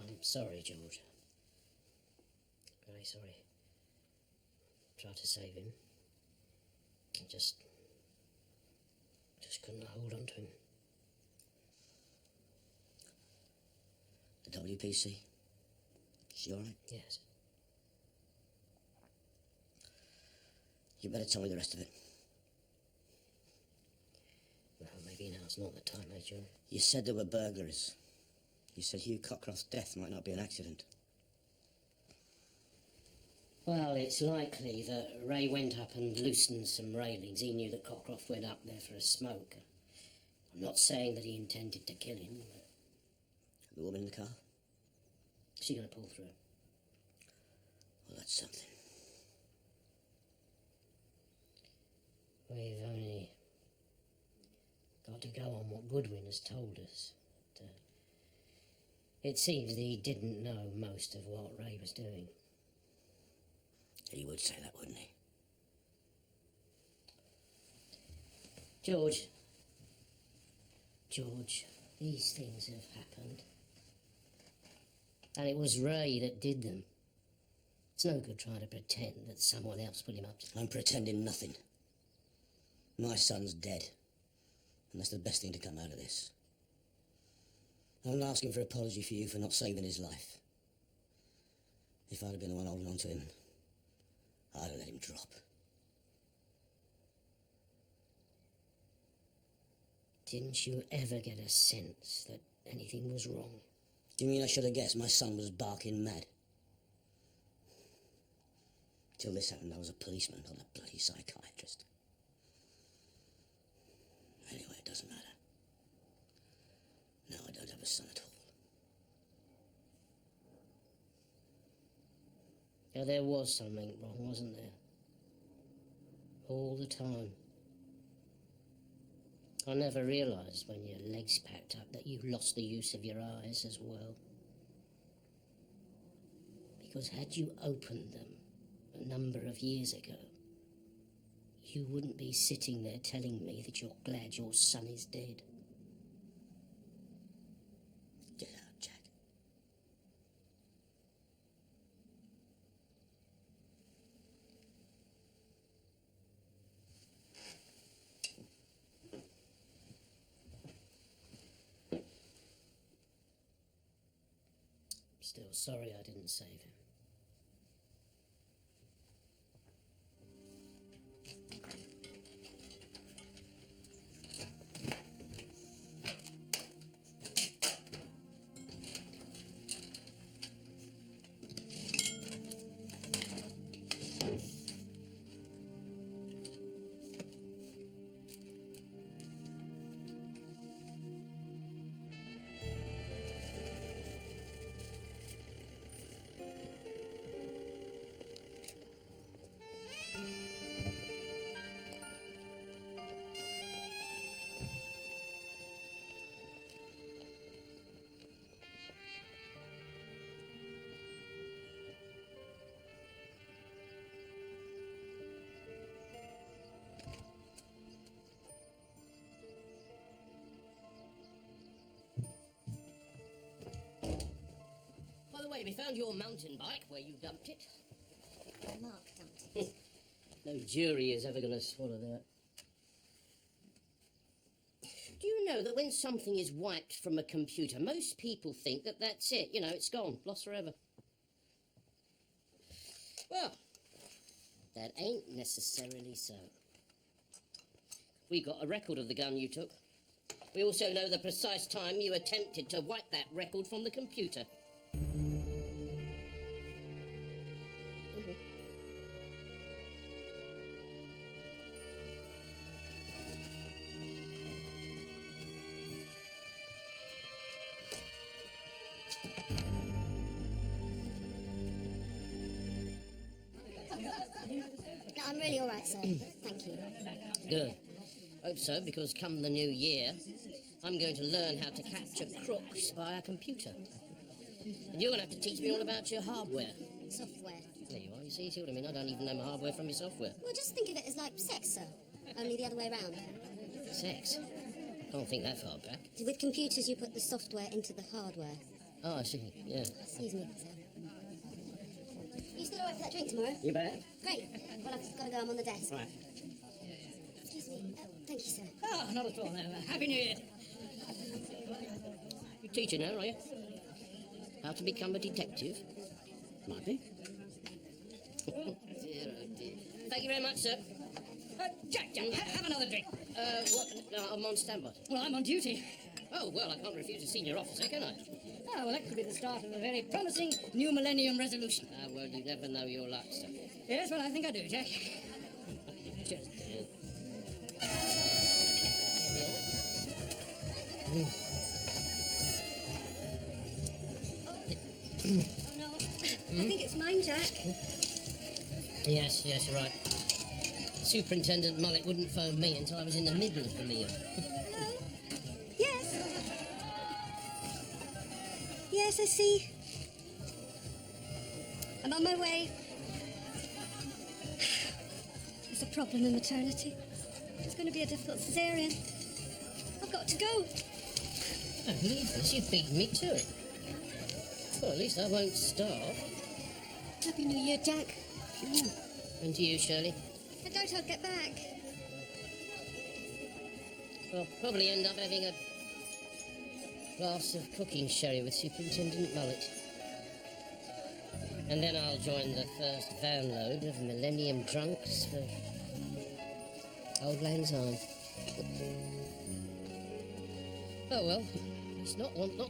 I'm sorry, George. Very sorry. Tried to save him. I just couldn't hold on to him. The WPC? She all right? Yes. You better tell me the rest of it. Well, maybe now's not the time, eh, George? You said there were burglaries. You said Hugh Cockcroft's death might not be an accident. Well, it's likely that Ray went up and loosened some railings. He knew that Cockcroft went up there for a smoke. I'm not saying that he intended to kill him, but... The woman in the car? Is she going to pull through? Well, that's something. We've only got to go on what Goodwin has told us. But, it seems that he didn't know most of what Ray was doing. He would say that, wouldn't he? George, these things have happened. And it was Ray that did them. It's no good trying to pretend that someone else put him up to... I'm pretending nothing. My son's dead. And that's the best thing to come out of this. I'm not asking for apology for you for not saving his life. If I'd have been the one holding on to him, I'd have let him drop. Didn't you ever get a sense that anything was wrong? Do you mean I should have guessed my son was barking mad? Till this happened, I was a policeman, not a bloody psychiatrist. Anyway, it doesn't matter. No, I don't have a son at all. Yeah, there was something wrong, wasn't there? All the time. I never realised when your legs packed up that you lost the use of your eyes as well. Because had you opened them a number of years ago, you wouldn't be sitting there telling me that you're glad your son is dead. Get out, Jack. Still sorry I didn't save him. By the way, we found your mountain bike where you dumped it. Mark dumped it. No jury is ever going to swallow that. Do you know that when something is wiped from a computer, most people think that that's it? You know, it's gone, lost forever. Well, that ain't necessarily so. We got a record of the gun you took. We also know the precise time you attempted to wipe that record from the computer. No, I'm really all right, sir. Thank you. Good. Hope so, because come the new year, I'm going to learn how to capture crooks by a computer. And you're going to have to teach me all about your hardware. Software. There you are, you see what I mean? I don't even know my hardware from my software. Well, just think of it as like sex, sir. Only the other way around. Sex? Can't think that far back. With computers, you put the software into the hardware. Oh, I see, yeah. Excuse me, sir. You still all right for that drink tomorrow? You bet. Great. Well, I've got to go. I'm on the desk. Right. Excuse me. Thank you, sir. Oh, not at all. No. Happy New Year. You're teaching now, are you? How to become a detective? Might be. Dear, oh dear. Thank you very much, sir. Jack, have another drink. What? No, I'm on standby. Well, I'm on duty. Oh, well, I can't refuse a senior officer, can I? Oh, well, that could be the start of a very promising new millennium resolution. Ah, well, you never know your luck, sir. Yes, well, I think I do, Jack. Cheers. Oh no, I think it's mine, Jack. Yes, you're right. Superintendent Mullet wouldn't phone me until I was in the middle of the meal. Hello? Yes. Yes, I see. I'm on my way. There's a problem in maternity. It's going to be a difficult cesarean. I've got to go. Oh, leave this. You've beaten me to it. Well, at least I won't starve. Happy New Year, Jack. And to you, Shirley. I doubt I'll get back. I'll probably end up having a glass of cooking sherry with Superintendent Mullet. And then I'll join the first van load of Millennium drunks for Old Lang Syne. Oh well, it's not want not.